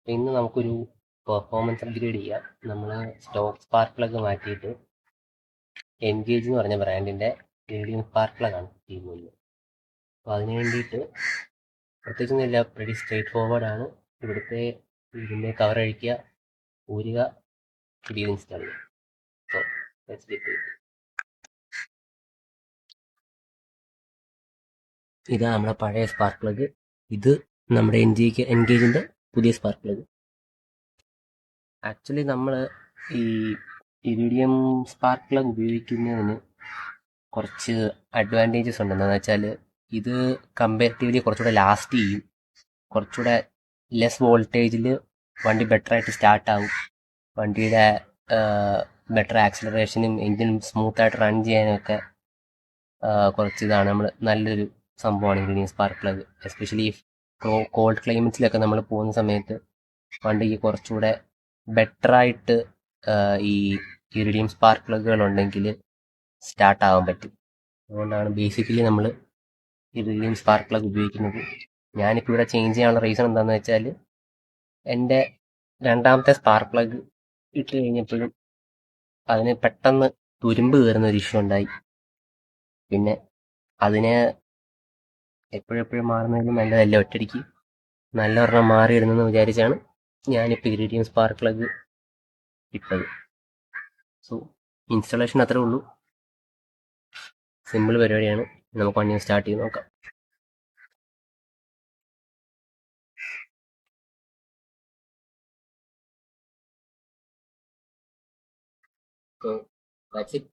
അപ്പോൾ ഇന്ന് നമുക്കൊരു പെർഫോമൻസ് അപ്ഗ്രേഡ് ചെയ്യാം. നമ്മൾ സ്റ്റോക്ക് സ്പാർക്ക് പ്ലഗ് മാറ്റിയിട്ട് എൻഗേജ് എന്ന് പറഞ്ഞ ബ്രാൻഡിൻ്റെ റേഡിയം സ്പാർക്ക് പ്ലഗ് ആണ് ചെയ്യുന്നത്. അപ്പോൾ അതിന് വേണ്ടിയിട്ട് പ്രത്യേകിച്ചൊന്നുമില്ല, വെരി സ്ട്രേറ്റ് ഫോർവേഡ് ആണ്. ഇവിടുത്തെ ഇതിൻ്റെ കവർ അഴിക്കുക, ഊരുക, പുതിയത് ഇൻസ്റ്റാൾ ചെയ്യുക. അപ്പോൾ ലെറ്റ്സ് ഗെറ്റ് ഇറ്റ്. ഇതാ നമ്മുടെ പഴയ സ്പാർക്ക് പ്ലഗ്. ഇത് നമ്മുടെ എൻഗേജിൻ്റെ പുതിയ സ്പാർക്ക് പ്ലഗ്. ആക്ച്വലി നമ്മൾ ഈ ഇറിഡിയം സ്പാർക്ക് പ്ലഗ് ഉപയോഗിക്കുന്നതിന് കുറച്ച് അഡ്വാൻറ്റേജസ് ഉണ്ട്. എന്താണെന്ന് വെച്ചാൽ ഇത് കമ്പാരിറ്റീവ്ലി കുറച്ചുകൂടെ ലാസ്റ്റ് ചെയ്യും, കുറച്ചുകൂടെ ലെസ് വോൾട്ടേജിൽ വണ്ടി ബെറ്ററായിട്ട് സ്റ്റാർട്ടാവും, വണ്ടിയുടെ ബെറ്റർ ആക്സിലറേഷനും എഞ്ചിനും സ്മൂത്തായിട്ട് റൺ ചെയ്യാനൊക്കെ കുറച്ച് ഇതാണ് നമ്മൾ നല്ലൊരു സംഭവമാണ് iridium spark plug. Especially cold ക്ലൈമറ്റ്സിലൊക്കെ നമ്മൾ പോകുന്ന സമയത്ത് വണ്ടിക്ക് കുറച്ചുകൂടെ ബെറ്ററായിട്ട് ഈ ഇറിഡിയം സ്പാർക്ക് പ്ലഗുകൾ ഉണ്ടെങ്കിൽ സ്റ്റാർട്ട് ആവാൻ പറ്റും. അതുകൊണ്ടാണ് ബേസിക്കലി നമ്മൾ ഇറിഡിയം സ്പാർക്ക് പ്ലഗ് ഉപയോഗിക്കുന്നത്. ഞാനിപ്പോൾ ഇവിടെ ചേഞ്ച് ചെയ്യാനുള്ള റീസൺ എന്താണെന്ന് വെച്ചാൽ എൻ്റെ രണ്ടാമത്തെ സ്പാർക്ക് പ്ലഗ് ഇട്ട് കഴിഞ്ഞപ്പോഴും അതിന് പെട്ടെന്ന് തുരുമ്പ് കയറുന്ന ഒരു ഇഷ്യൂ ഉണ്ടായി. പിന്നെ അതിന് എപ്പോഴെപ്പോഴും മാറുന്നതിലും നല്ലതല്ല ഒറ്റയടിക്ക് നല്ല ഒരെണ്ണം മാറിയിടുന്നെന്ന് വിചാരിച്ചാണ് ഞാനിപ്പോൾ ഇറിഡിയം സ്പാർക്ക് പ്ലഗ് ഇട്ടത്. സോ ഇൻസ്റ്റാളേഷൻ അത്രേ ഉള്ളൂ, സിമ്പിൾ പരിപാടിയാണ്. നമുക്ക് വണ്ടി സ്റ്റാർട്ട് ചെയ്ത് നോക്കാം. So that's it.